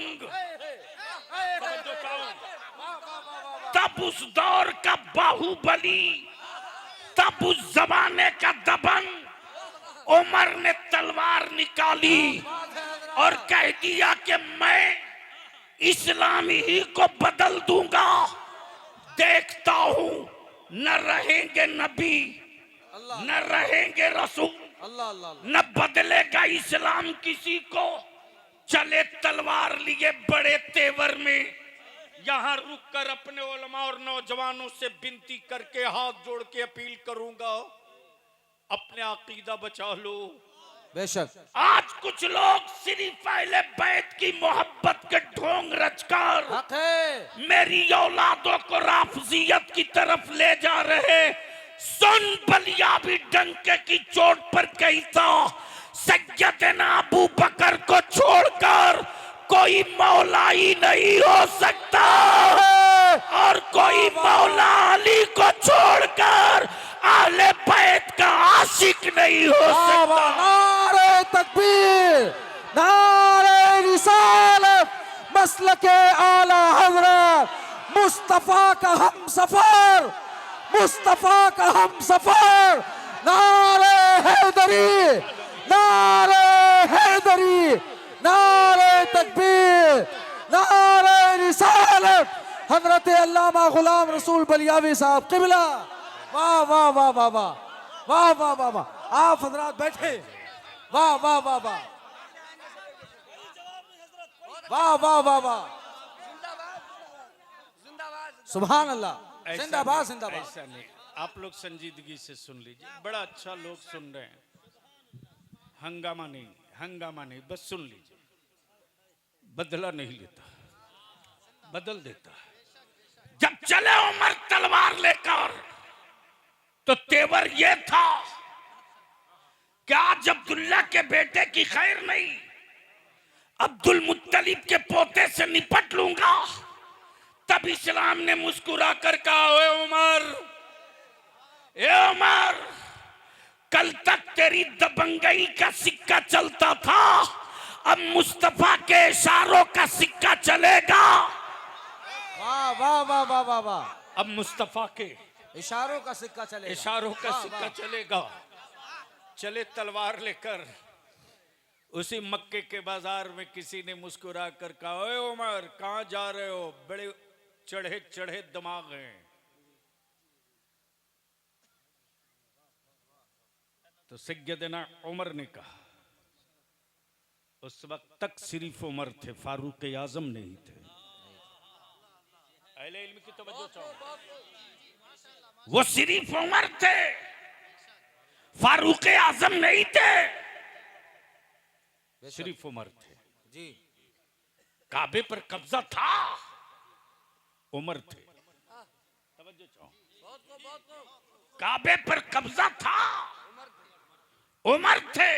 दबंग। तब उस दौर का बाहुबली, तब उस जमाने का दबंग उमर ने तलवार निकाली और कह दिया कि मैं इस्लाम ही को बदल दूंगा। देखता हूं न रहेंगे नबी, न रहेंगे रसूल, न बदलेगा इस्लाम किसी को। चले तलवार लिए बड़े तेवर में। यहाँ रुककर अपने उलमा और नौजवानों से विनती करके हाथ जोड़ के अपील करूंगा, अपने अकीदा बचा लो। बेशक आज कुछ लोग सिर्फ अहले बैत की मोहब्बत के ढोंग रचकर हक है। मेरी औलादों को राफजियत की तरफ ले जा रहे। सुन, बलियाबी डंके की चोट पर कहता, सैयदना अबू बकर को छोड़कर कोई मौला ही नहीं हो सकता और कोई मौला अली को छोड़कर अहले बैत का आशिक नहीं हो सकता। नारे तकबीर, नारे रिसालत, मसलके आला हजरत मुस्तफा का हम सफर, मुस्तफा का हम सफर। नारे हैदरी, नारे हैदरी, नारे तकबीर, नारे रिसालत। हजरत अल्लामा गुलाम रसूल बलियावी साहब क़िबला। वाह वाह वाह वाह वाह वाह वाह वाह वाह। आप हजरात बैठे। वाह वाह वाह वाह वाह वाह वाह वाह। सुभान अल्लाह। जिंदाबाद जिंदाबाद। ऐसा नहीं, आप लोग संजीदगी से सुन लीजिए। बड़ा अच्छा लोग सुन रहे हैं। हंगामा नहीं, हंगामा नहीं, बस सुन लीजिए। बदला नहीं लेता, बदल देता। जब चले उमर तलवार लेकर तो तेवर ये था कि आज अब्दुल्ला के बेटे की खैर नहीं, अब्दुल मुत्तलिब के पोते से निपट लूंगा। तब इस्लाम ने मुस्कुरा कर कहा, ए उमर, ए उमर, कल तक तेरी दबंगई का सिक्का चलता था, अब मुस्तफा के इशारों का सिक्का चलेगा। वाह वाह वाह वाह वाह वाह। अब मुस्तफा के इशारों का सिक्का चलेगा, इशारों का वाह, सिक्का वाह। चलेगा। चले तलवार लेकर। उसी मक्के के बाजार में किसी ने मुस्कुरा कर कहा, ओए उमर, कहां जा रहे हो? बड़े चढ़े चढ़े दिमाग हैं। तो सैयदना उमर ने कहा, उस वक्त तक सिर्फ उमर थे, फारूक आजम नहीं थे। अहले इल्म की तवज्जो चाहो। वो सिर्फ उमर थे, फारूक आजम नहीं थे, सिर्फ उमर थे जी। काबे पर कब्जा था, उमर थे। तवज्जो चाहो। काबे पर कब्जा था, उमर थे।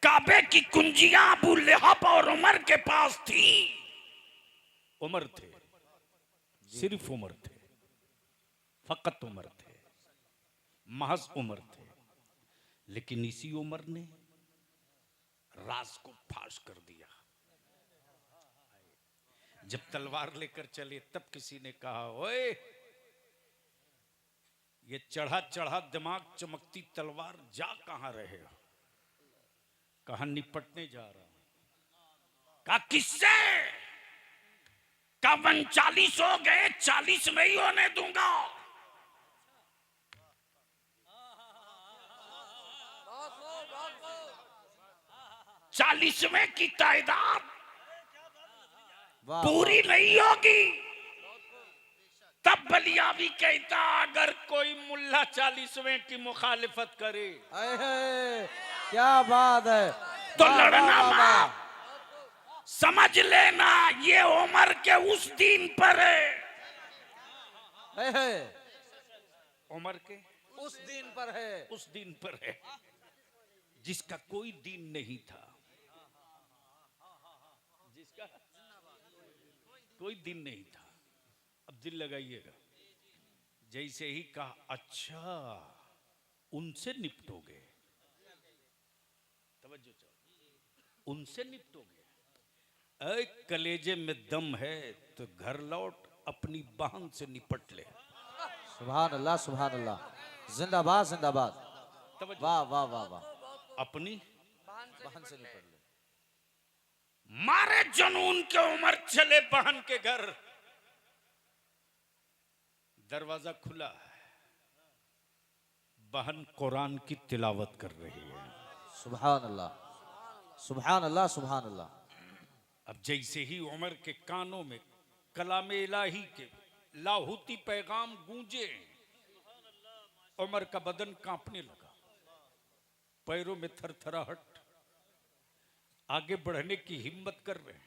काबे की कुंजियां अबू लहब और उमर के पास थी, उमर थे, सिर्फ उमर थे, फकत उमर थे, महज उमर थे। लेकिन इसी उमर ने राज को फाश कर दिया। जब तलवार लेकर चले तब किसी ने कहा, ओए, ये चढ़ा चढ़ा दिमाग चमकती तलवार जा कहां रहे हो? कहा, निपटने जा रहा हूं। कहा, किससे? कहा, 39 हो गए, 40 नहीं होने दूंगा। चालीसवें की तादाद पूरी नहीं होगी। तब बलियावी कहता, अगर कोई मुल्ला 40वें की मुखालिफत करे, क्या बात है, तो लड़ना मत। समझ लेना ये उमर के उस दिन पर है। उमर के उस दिन पर है, उस दिन पर है जिसका कोई दिन नहीं था, जिसका कोई दिन नहीं था। अब दिल लगाइएगा। जैसे ही कहा, अच्छा उनसे निपटोगे, तवज्जो चाहो, उनसे निपटोगे, ऐ कलेजे में दम है तो घर लौट अपनी बहन से निपट ले। सुभान अल्लाह, सुभान अल्लाह। जिंदाबाद, जिंदाबाद। तवज्जो। वाह वाह वाह वाह। अपनी बहन से निपट ले। मारे जनून के उमर चले बहन के घर। दरवाजा खुला है, बहन कुरान की तिलावत कर रही है। सुभान अल्लाह, सुभान अल्लाह, सुभान अल्लाह। अब जैसे ही उमर के कानों में कलाम इलाही के लाहूती पैगाम गूंजे, उमर का बदन कांपने लगा, पैरों में थरथराहट, आगे बढ़ने की हिम्मत कर रहे हैं।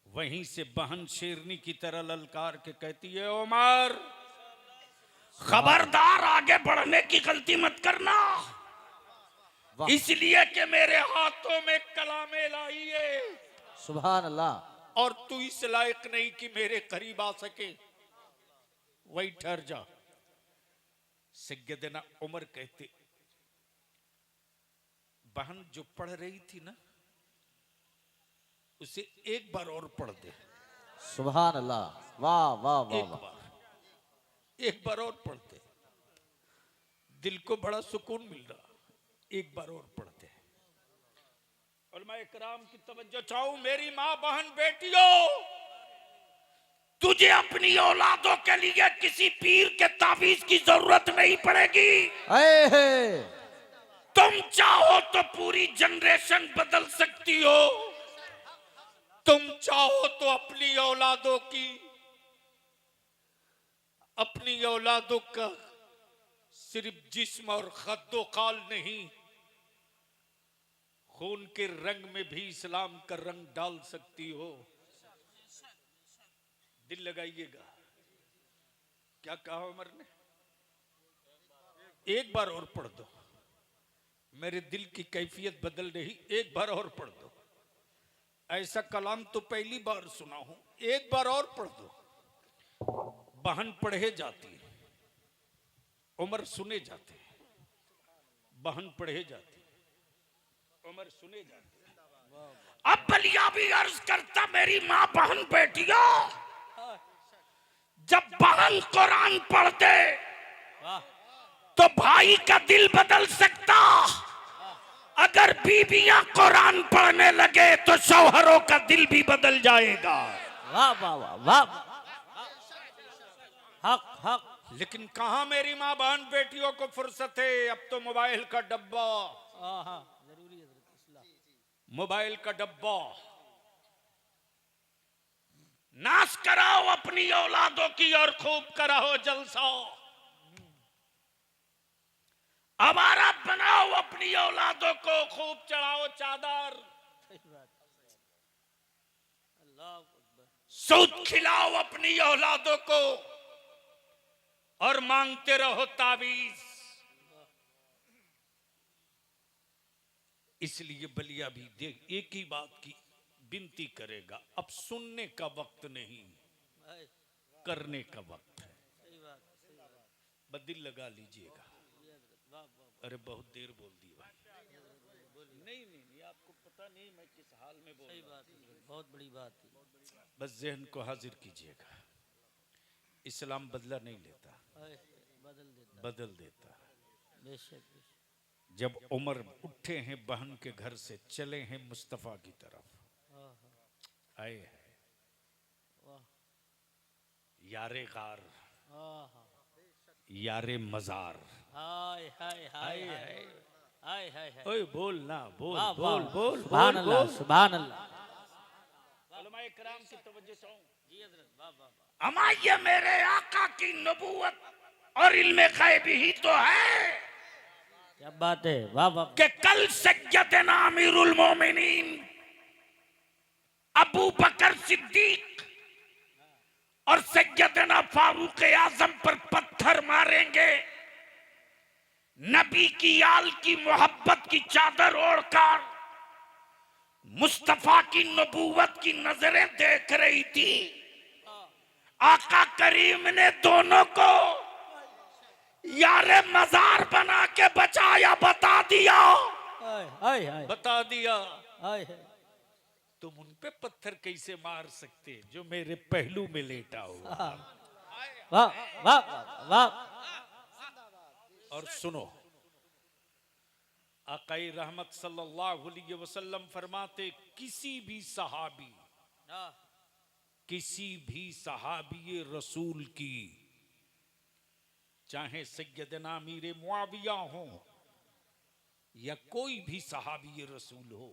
वहीं से बहन शेरनी की तरह ललकार के कहती है, उमर खबरदार आगे बढ़ने की गलती मत करना, इसलिए कि मेरे हाथों में कलाम इलाही है। सुभान अल्लाह। और तू इस लायक नहीं कि मेरे करीब आ सके, वही ठहर जा। सैयदना उमर कहते, बहन जो पढ़ रही थी ना, उसे एक बार और पढ़ दे। सुभान अल्लाह, वाह वाह वाह वाह। एक बार और पढ़ दे, दिल को बड़ा सुकून मिल रहा, एक बार और पढ़ दे। उलमाए किराम की तवज्जो चाहूं, मेरी मां बहन बेटियों, तुझे अपनी औलादों के लिए किसी पीर के तावीज की जरूरत नहीं पड़ेगी। तुम चाहो तो पूरी जनरेशन बदल सकती हो, तुम चाहो तो अपनी औलादों का सिर्फ जिस्म और खद्दो खाल नहीं, खून के रंग में भी इस्लाम का रंग डाल सकती हो। दिल लगाइएगा, क्या कहा उमर ने? एक बार और पढ़ दो, मेरे दिल की कैफियत बदल रही, एक बार और पढ़ दो। ऐसा कलाम तो पहली बार सुना हूं, एक बार और पढ़ दो। बहन पढ़े जाती, उमर सुने जाते, बहन पढ़े जाती, उमर सुने जाते। अब बलिया भी अर्ज करता, मेरी मां बहन बेटियों, जब बहन कुरान पढ़ते तो भाई का दिल बदल सकता, अगर बीबियां कुरान पढ़ने लगे तो शौहरों का दिल भी बदल जाएगा। वाह वाह वाह वाह। हक हक। लेकिन कहां मेरी मां बहन बेटियों को फुर्सत है? अब तो मोबाइल का डब्बा, जरूरी है, मोबाइल का डब्बा। नाश कराओ अपनी औलादों की और खूब कराओ जलसा। आवारा बनाओ अपनी औलादों को, खूब चढ़ाओ चादर। सूद खिलाओ अपनी औलादों को और मांगते रहो ताबीज। इसलिए बलिया भी देख एक ही बात की विनती करेगा, अब सुनने का वक्त नहीं, करने का वक्त है। बदिल लगा लीजिएगा। अरे बहुत देर बोल दी भाई। नहीं नहीं नहीं, आपको पता नहीं मैं किस हाल में बोल रहा हूं। बहुत बड़ी बात है। बस जहन को हाजिर कीजिएगा, इस्लाम बदला नहीं लेता, बदल देता। बेशक। जब उमर उठे हैं बहन के घर से, चले हैं मुस्तफा की तरफ, आए हैं यारे गार, यारे मजार। हाय हाय हाय हाय हाय हाय। ओए बोल ना, बोल वाह, बोल वाह। बोल सुभान बोल अल्लाह, बोल। सुभान अल्लाह। उलमाए किराम की तवज्जो चाहूं। जी हज़रत, वाह वाह वाह। अमा ये मेरे आका की नबूवत और इल्मे गैबी ही तो है क्या बात है, वाह वाह। कि कल सैयदना अमीरुल मोमिनीन अबू बकर सिद्दीक और सैयदना फारूक आजम पर पत्थर मारेंगे, नबी की आल की मोहब्बत की चादर ओढ़कर मुस्तफा की नबूवत की नजरें देख रही थी। आका करीम ने दोनों को यारे मजार बना के बचाया, बता दिया, हाय हाय हाय। बता दिया। हाय हाय। तुम उन पे पत्थर कैसे मार सकते जो मेरे पहलू में लेटा हुआ। वाह वाह वाह। और सुनो, आकाई रहमत सल्लल्लाहु अलैहि वसल्लम फरमाते, किसी भी सहाबी रसूल की, चाहे सैयदना अमीर मुआविया हो या कोई भी सहाबी रसूल हो,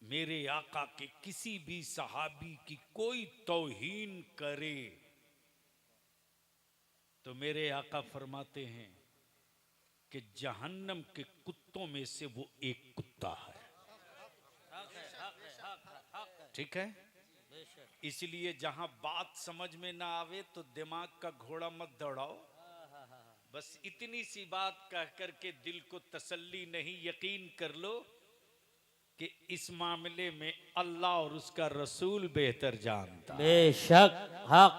मेरे आका के किसी भी सहाबी की कोई तौहीन करे तो मेरे आका फरमाते हैं कि जहन्नम के कुत्तों में से वो एक कुत्ता है। ठीक है, इसलिए जहां बात समझ में ना आवे तो दिमाग का घोड़ा मत दौड़ाओ, बस इतनी सी बात कह करके दिल को तसल्ली नहीं, यकीन कर लो कि इस मामले में अल्लाह और उसका रसूल बेहतर जानता। बेशक हक।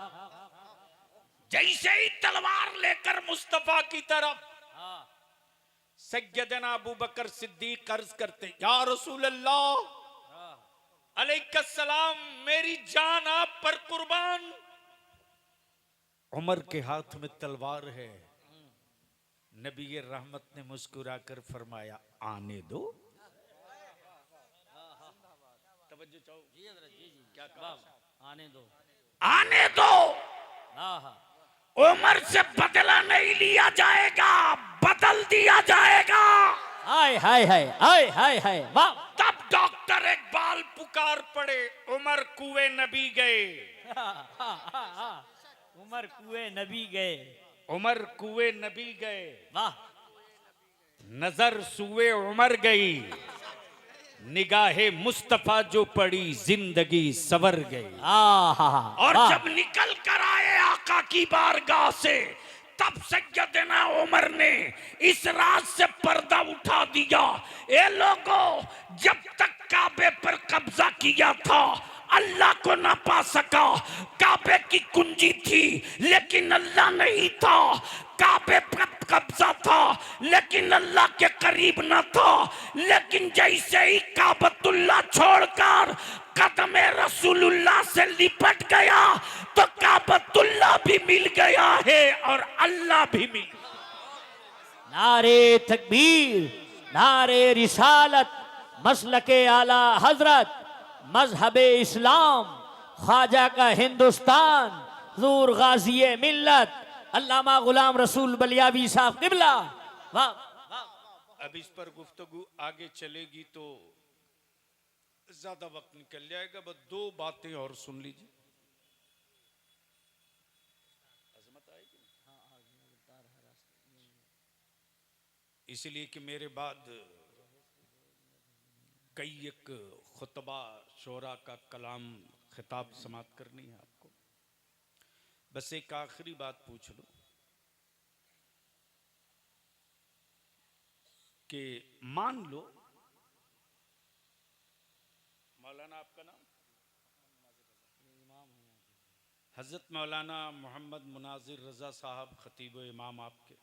जैसे ही तलवार लेकर मुस्तफा की तरफ सैयदना अबू बकर सिद्दीक अर्ज करते, या रसूल अल्लाह अलैहिस्सलाम, मेरी जान आप पर कुर्बान। उमर के हाथ में तलवार है। नबी रहमत ने मुस्कुराकर फरमाया, आने दो। तवज्जो चाहो, क्या कहा? आने दो, आने दो। उमर से बदला नहीं लिया जाएगा, बदल दिया जाएगा। हाय हाय हाय हाय हाय हाय वाह। तब डॉक्टर इकबाल पुकार पड़े, उमर कुएं नबी गए। उमर कुएं नबी गए। उमर कुएं नबी गए, वाह। नजर सुए उमर गई, निगाहे मुस्तफा जो पड़ी जिंदगी सवर गई। और जब निकल कर आए आका की बारगाह से, तब सैयदना उमर ने इस राज से पर्दा उठा दिया। ए लोगों, जब तक काबे पर कब्जा किया था अल्लाह को ना पा सका। काबे की कुंजी थी लेकिन अल्लाह नहीं था, काबे पर कब्जा था लेकिन अल्लाह के करीब न था। लेकिन जैसे ही काबतुल्लाह छोड़कर कदमे रसूलुल्लाह से लिपट गया तो काबतुल्लाह भी मिल गया है और अल्लाह भी मिल। नारे तकबीर, नारे रिसालत, मसलके आला हजरत, मजहबे इस्लाम, ख्वाजा का हिंदुस्तान, हुजूर गाज़ी मिल्लत, अल्लामा गुलाम रसूल बलियावी साहब क़िबला। वाह। अब इस पर गुफ्तगू आगे चलेगी तो ज्यादा वक्त निकल जाएगा, बस दो बातें और सुन लीजिए। अजमत आएगी, इसलिए कि मेरे बाद कई एक खुतबा शोरा का कलाम खिताब समाप्त करनी है आपको। बस एक आखिरी बात पूछ लो कि मान लो मौलाना, आपका नाम हजरत मौलाना मोहम्मद मुनाजिर रजा साहब खतीब इमाम आपके,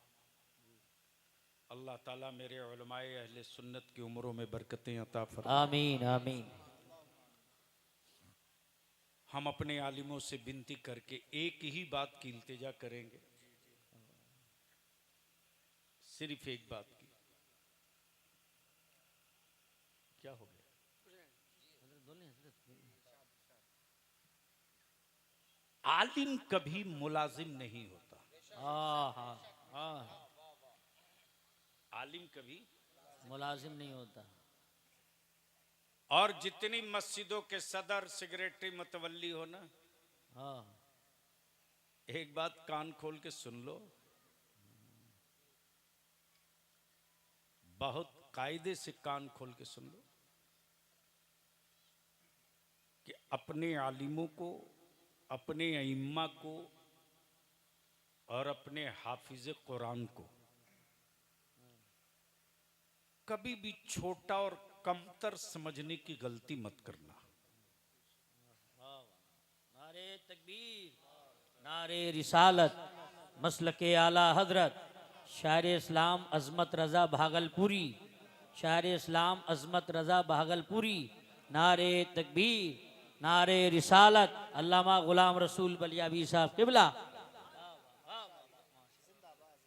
अल्लाह ताला मेरे उलमाए अहले सुन्नत की उम्रों में बरकतें अता फरमाए। आमीन आमीन। हम अपने आलिमों से विनती करके एक ही बात की इल्तिजा करेंगे, सिर्फ एक बात की। क्या हो गया? आलिम कभी मुलाजिम नहीं होता। आलिम कभी मुलाजिम नहीं होता। और जितनी मस्जिदों के सदर सेक्रेटरी मतवल्ली हो ना, एक बात कान खोल के सुन लो, बहुत कायदे से कान खोल के सुन लो कि अपने आलिमों को, अपने अइम्मा को और अपने हाफिज कुरान को कभी भी छोटा और कमतर समझने की गलती मत करना। नारे तकबीर, नारे रिसालत, मसलके आला हजरत, शायर इस्लाम अजमत रजा भागलपुरी, शायर इस्लाम अजमत रजा भागलपुरी, नारे तकबीर, नारे रिसालत, अल्लामा गुलाम रसूल बलियाबी साहब किबला।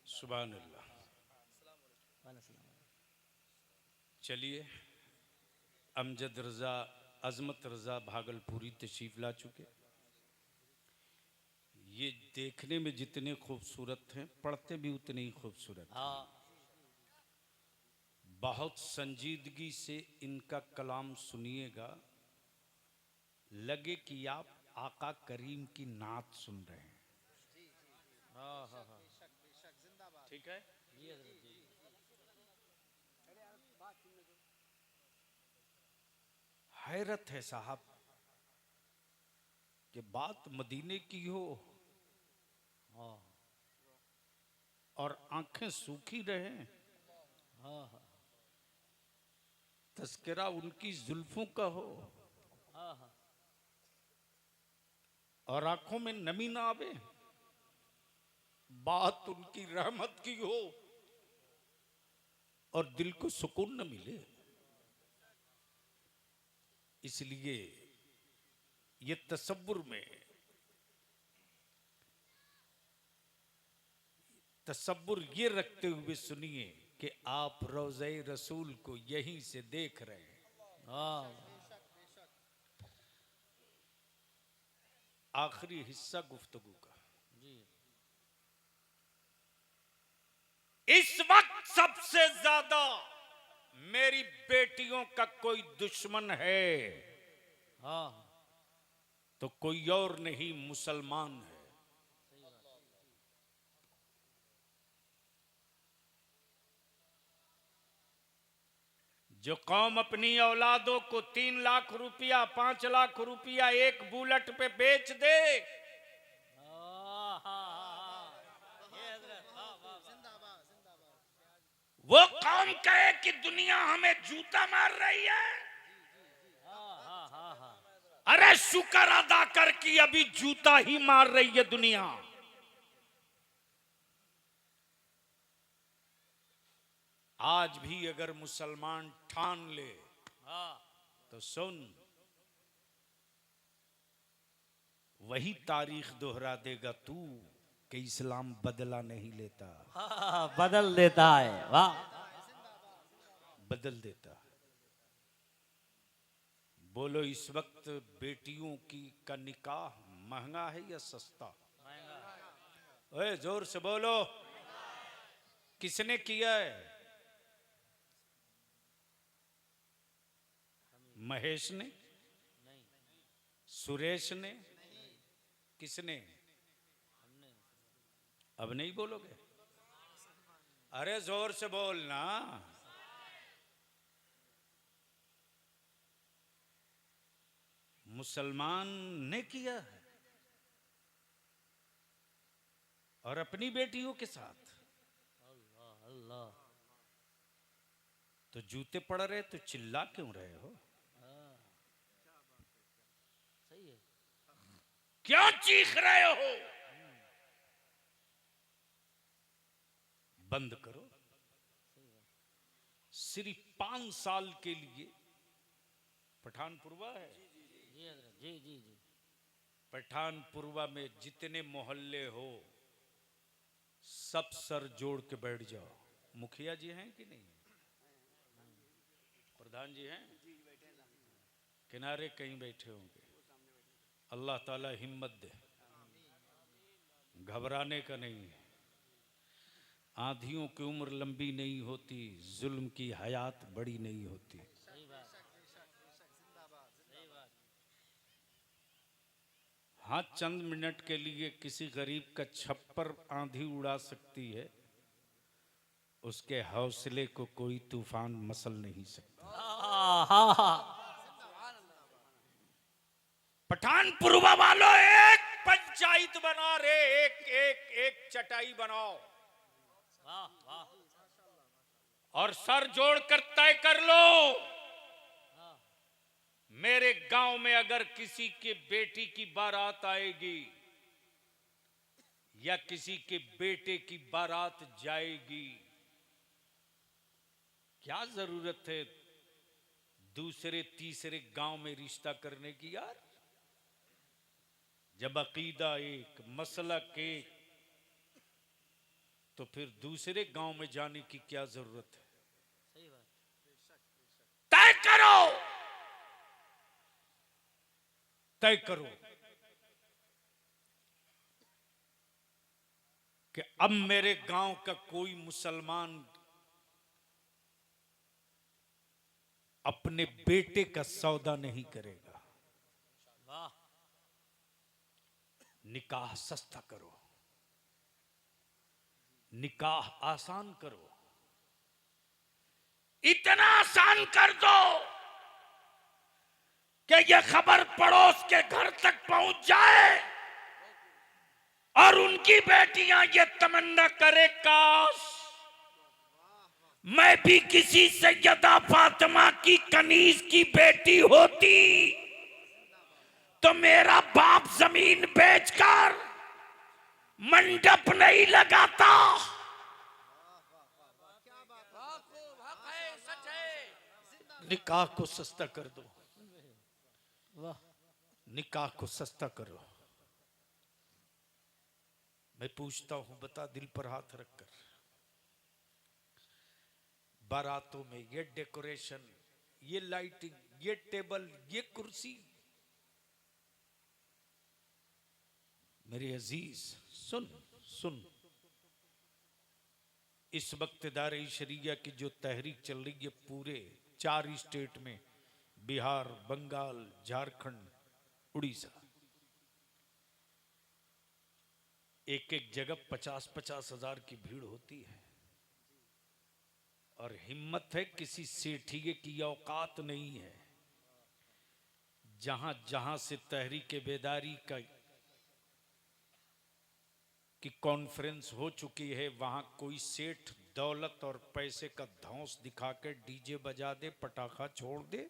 सुभान अल्लाह। चलिए, अमजद रजा, अजमत रजा भागलपुरी तशरीफ ला चुके। ये देखने में जितने खूबसूरत हैं, पढ़ते भी उतने ही खूबसूरत हैं। हाँ बहुत संजीदगी से इनका कलाम सुनिएगा, लगे कि आप आका करीम की नात सुन रहे हैं। हाँ हाँ हाँ। ठीक है। हैरत है साहब कि बात मदीने की हो हाँ और आंखें सूखी रहें। हाँ हाँ तस्करा उनकी जुल्फों का हो हाँ हाँ। और आंखों में नमी ना आवे। बात उनकी रहमत की हो और दिल को सुकून न मिले। इसलिए ये तसव्वुर में, तसव्वुर ये रखते हुए सुनिए कि आप रोज़े रसूल को यहीं से देख रहे हैं। हाँ आखिरी हिस्सा गुफ्तगू का। जी। इस वक्त सबसे ज्यादा मेरी बेटियों का कोई दुश्मन है हाँ तो कोई और नहीं, मुसलमान है। जो कौम अपनी औलादों को 3 लाख रुपया, 5 लाख रुपया एक बुलेट पे बेच दे, हाँ हाँ हाँ। ये हजरत, वाह वाह वाह। वो कौम कहे कि दुनिया हमें जूता मार रही है। हाँ हाँ हाँ हाँ। अरे शुक्र अदा कर कि अभी जूता ही मार रही है दुनिया। आज भी अगर मुसलमान ठान ले हाँ तो सुन, वही तारीख दोहरा देगा तू कि इस्लाम बदला नहीं लेता, हाँ, बदल देता है। वाह। बदल देता। बोलो, इस वक्त बेटियों की का निकाह महंगा है या सस्ता? ओए जोर से बोलो, किसने किया है? महेश ने? सुरेश ने? किसने? अब नहीं बोलोगे? अरे जोर से बोलना। मुसलमान ने किया है और अपनी बेटियों के साथ। अल्लाह अल्लाह। तो जूते पड़ रहे तो चिल्ला क्यों रहे हो? सही है। क्यों चीख रहे हो? बंद करो। सिर्फ 5 साल के लिए पठानपुरवा है। जी हजरत, जी जी जी। पठानपुरवा में जितने मोहल्ले हो सब सर जोड़ के बैठ जाओ। मुखिया जी हैं कि नहीं? प्रधान जी हैं? किनारे कहीं बैठे होंगे। अल्लाह ताला हिम्मत दे, घबराने का नहीं है। आंधियों की उम्र लंबी नहीं होती, जुल्म की हयात बड़ी नहीं होती। सही बात, सही बात। हाँ, चंद मिनट के लिए किसी गरीब का छप्पर आंधी उड़ा सकती है, उसके हौसले को कोई तूफान मसल नहीं सकता। हाँ हाँ हाँ। पठानपुरवा वालों, एक पंचायत बना रे, एक एक एक चटाई बनाओ वाह वाह। और सर जोड़कर तय कर लो, मेरे गांव में अगर किसी के बेटी की बारात आएगी या किसी के बेटे की बारात जाएगी, क्या जरूरत है दूसरे तीसरे गांव में रिश्ता करने की यार? जब अकीदा एक, मसलक एक, तो फिर दूसरे गांव में जाने की क्या जरूरत है? सही बात। तय करो, तय करो कि अब मेरे गांव का कोई मुसलमान अपने बेटे का सौदा नहीं करेगा। वाह। निकाह सस्ता करो, निकाह आसान करो, इतना आसान कर दो कि यह खबर पड़ोस के घर तक पहुंच जाए और उनकी बेटियां ये तमन्ना करे, काश मैं भी किसी सैयदा फातिमा की कनीज की बेटी होती तो मेरा बाप जमीन बेचकर मंडप नहीं लगाता। निकाह को सस्ता कर दो, वाह। निकाह को सस्ता करो। मैं पूछता हूं, बता दिल पर हाथ रखकर, बारातों में ये डेकोरेशन, ये लाइटिंग, ये टेबल, ये कुर्सी, मेरे अजीज सुन सुन, इस वक्त इदारे शरिया की जो तहरीक चल रही है पूरे 4 स्टेट में, बिहार, बंगाल, झारखंड, उड़ीसा, एक एक जगह 50-50 हजार की भीड़ होती है। और हिम्मत है किसी सेठिए की औकात नहीं है। जहां जहां से तहरीक बेदारी का की कॉन्फ्रेंस हो चुकी है, वहां कोई सेठ दौलत और पैसे का धौंस दिखा के डीजे बजा दे, पटाखा छोड़ दे,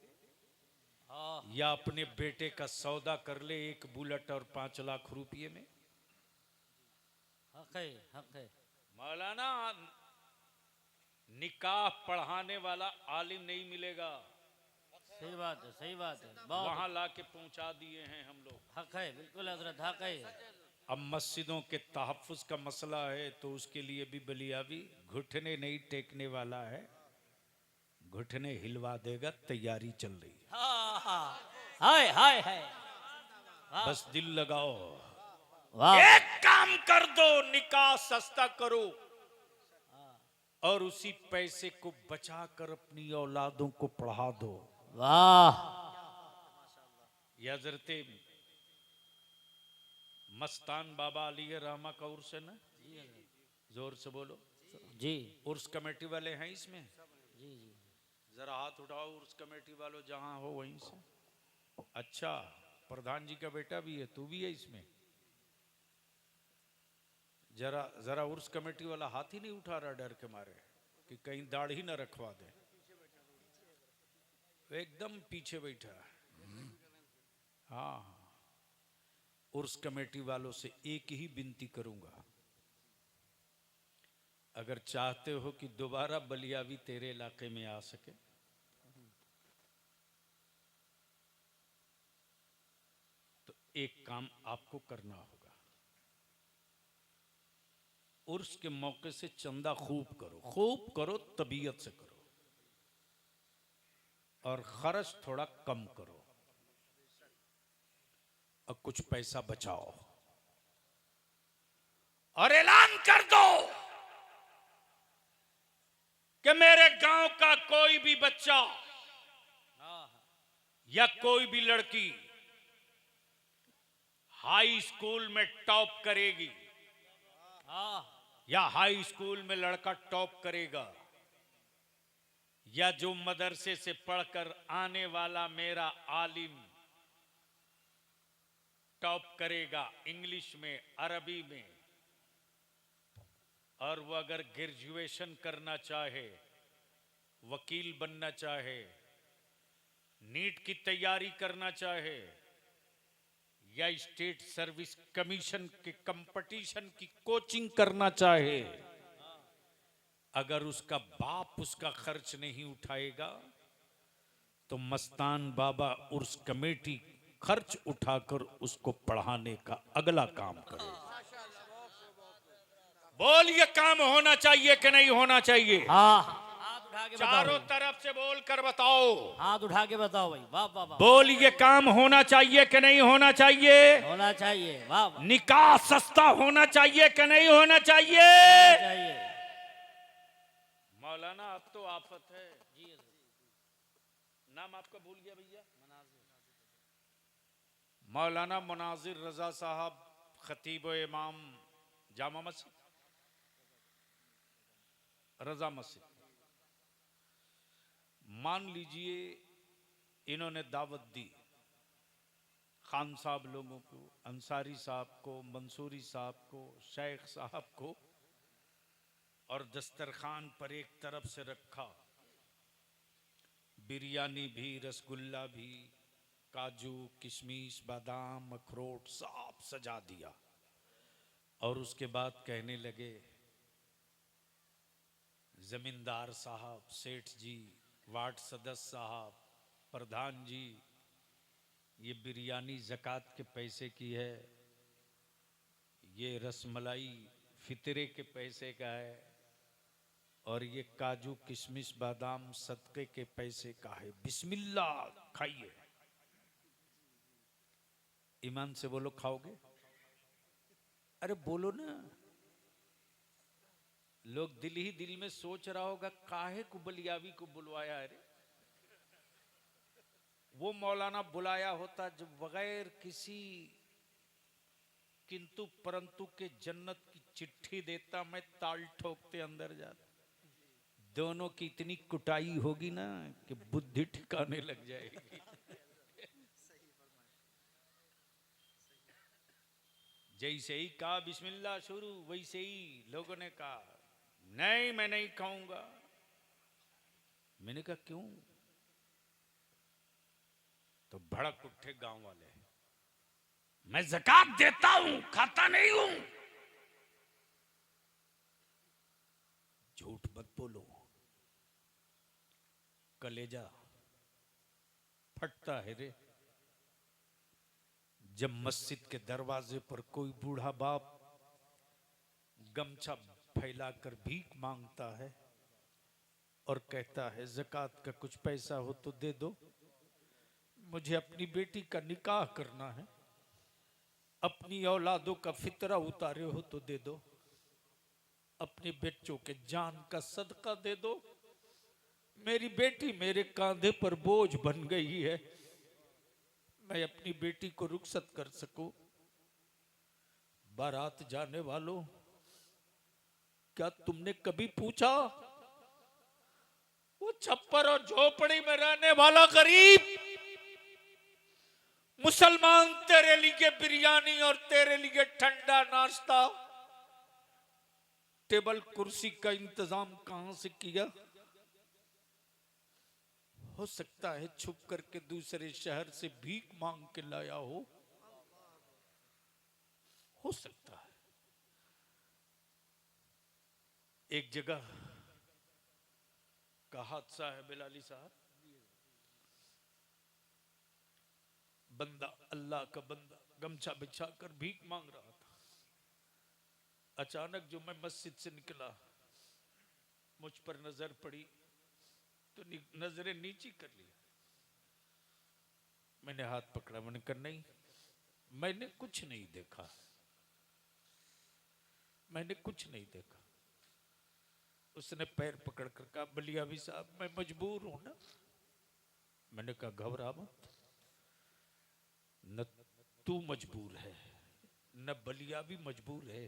या अपने बेटे का सौदा कर ले 1 बुलेट और 5 लाख रुपये में। हक है, हक है। मौलाना, निकाह पढ़ाने वाला आलिम नहीं मिलेगा। सही बात है, सही बात है। बहुत वहां लाके पहुंचा दिए हैं हम लोग। हक है, बिल्कुल हजरत, हक है। अब मस्जिदों के तहफ़्फ़ुज़ का मसला है तो उसके लिए भी बलियावी घुटने नहीं टेकने वाला है, घुटने हिलवा देगा, तैयारी चल रही है। हाँ, हाँ। हाय हाय हाय। वाह। बस दिल लगाओ। वाह। एक काम कर दो, निकाह सस्ता करो और उसी पैसे को बचा कर अपनी औलादों को पढ़ा दो। वाह। ये हजरत मस्तान बाबा अली रहमा का उर्स है ना? जोर से बोलो जी उर्स कमेटी वाले हैं इसमें? जी जी। जरा हाथ उठाओ उर्स कमेटी वालों, जहां हो वहीं से। अच्छा, प्रधान जी का बेटा भी है, तू भी है इसमें? जरा जरा उर्स कमेटी वाला हाथ ही नहीं उठा रहा डर के मारे कि कहीं दाढ़ी ना रखवा दे। एकदम पीछे बैठा। हाँ, उर्स कमेटी वालों से एक ही विनती करूंगा, अगर चाहते हो कि दोबारा बलियावी तेरे इलाके में आ सके तो एक काम आपको करना होगा। उर्स के मौके से चंदा खूब करो, तबीयत से करो, और खर्च थोड़ा कम करो और कुछ पैसा बचाओ और ऐलान कर दो कि मेरे गांव का कोई भी बच्चा या कोई भी लड़की हाई स्कूल में टॉप करेगी या हाई स्कूल में लड़का टॉप करेगा, या जो मदरसे से पढ़कर आने वाला मेरा आलिम टॉप करेगा इंग्लिश में, अरबी में, और वो अगर ग्रेजुएशन करना चाहे, वकील बनना चाहे, नीट की तैयारी करना चाहे, या स्टेट सर्विस कमीशन के कंपटीशन की कोचिंग करना चाहे, अगर उसका बाप उसका खर्च नहीं उठाएगा तो मस्तान बाबा उर्स कमेटी खर्च उठाकर उसको पढ़ाने का अगला काम करे। बोल, ये काम होना चाहिए कि नहीं होना चाहिए? हाँ, हाथ उठा के बताओ चारों भाई। तरफ से बोल कर बताओ। हाथ उठा के बताओ भाई। वाह वाह वाह। बोल, ये काम होना चाहिए कि नहीं होना चाहिए? होना चाहिए। वाह वाह। निकाह सस्ता होना चाहिए कि नहीं होना चाहिए? चाहिए। मौलाना अब तो आफत है। नाम आपका भूल गया भैया। मौलाना मुनाजिर रजा साहब, खतीब व इमाम जामा मस्जिद, रजा मस्जिद। मान लीजिए इन्होंने दावत दी खान साहब लोगों को, अंसारी साहब को, मंसूरी साहब को, शेख साहब को, और दस्तरखान पर एक तरफ से रखा बिरयानी भी, रसगुल्ला भी, काजू किशमिश बादाम अखरोट सब सजा दिया। और उसके बाद कहने लगे, जमींदार साहब, सेठ जी, वार्ड सदस्य साहब, प्रधान जी, ये बिरयानी ज़कात के पैसे की है, ये रसमलाई फितरे के पैसे का है, और ये काजू किशमिश बादाम सदके के पैसे का है। बिस्मिल्लाह, खाइए। ईमान से बोलो, खाओगे? अरे बोलो ना। लोग दिल ही दिल में सोच रहा होगा, काहे को बलियावी को बुलवाया? अरे वो मौलाना बुलाया होता जो बगैर किसी किंतु परंतु के जन्नत की चिट्ठी देता, मैं ताल ठोकते अंदर जाता। दोनों की इतनी कुटाई होगी ना कि बुद्धि ठिकाने लग जाएगी। जैसे ही कहा बिस्मिल्लाह शुरू, वैसे ही लोगों ने कहा नहीं, मैं नहीं खाऊंगा। मैंने कहा क्यों? तो भड़क उठे गांव वाले, मैं ज़कात देता हूं, खाता नहीं हूं। झूठ मत बोलो, कलेजा फटता है रे। जब मस्जिद के दरवाजे पर कोई बूढ़ा बाप गमछा फैलाकर भीख मांगता है और कहता है ज़कात का कुछ पैसा हो तो दे दो, मुझे अपनी बेटी का निकाह करना है, अपनी औलादों का फितरा उतारे हो तो दे दो, अपने बच्चों के जान का सदका दे दो, मेरी बेटी मेरे कांधे पर बोझ बन गई है, मैं अपनी बेटी को रुखसत कर सकूं। बारात जाने वालों, क्या तुमने कभी पूछा वो छप्पर और झोपड़ी में रहने वाला गरीब मुसलमान तेरे लिए बिरयानी और तेरे लिए ठंडा नाश्ता, टेबल कुर्सी का इंतजाम कहां से किया? हो सकता है छुप करके दूसरे शहर से भीख मांग के लाया हो सकता है। एक जगह का हादसा है बिलाली साहब, बंदा, अल्लाह का बंदा गमछा बिछाकर भीख मांग रहा था। अचानक जो मैं मस्जिद से निकला, मुझ पर नजर पड़ी तो नजरें नीची कर ली। मैंने हाथ पकड़ा, मैंने कहा नहीं, मैंने कुछ नहीं देखा, मैंने कुछ नहीं देखा। उसने पैर पकड़ कर कहा, बलियावी साहब मैं मजबूर हूं ना। मैंने कहा घबरा मत, न तू मजबूर है न बलियावी मजबूर है,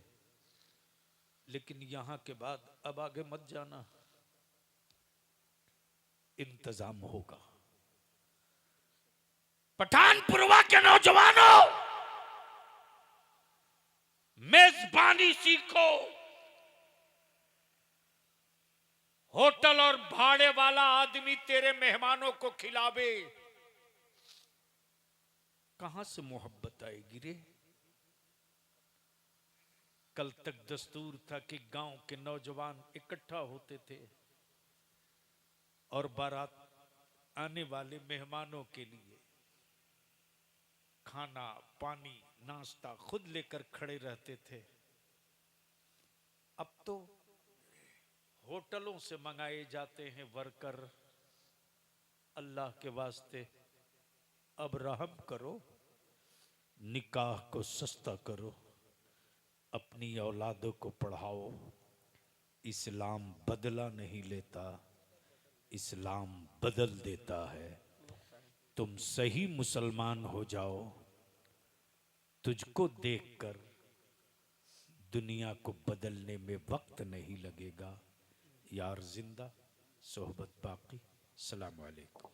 लेकिन यहां के बाद अब आगे मत जाना, इंतजाम होगा। पठानपुरवा के नौजवानों, मेजबानी सीखो। होटल और भाड़े वाला आदमी तेरे मेहमानों को खिलावे, कहां से मोहब्बत आएगी रे? कल तक दस्तूर था कि गांव के नौजवान इकट्ठा होते थे और बारात आने वाले मेहमानों के लिए खाना पानी नाश्ता खुद लेकर खड़े रहते थे। अब तो होटलों से मंगाए जाते हैं वर्कर। अल्लाह के वास्ते अब रहम करो, निकाह को सस्ता करो, अपनी औलादों को पढ़ाओ। इस्लाम बदला नहीं लेता, इस्लाम बदल देता है। तुम सही मुसलमान हो जाओ, तुझको देखकर दुनिया को बदलने में वक्त नहीं लगेगा। यार जिंदा, सोहबत बाकी। सलाम वालेकुम।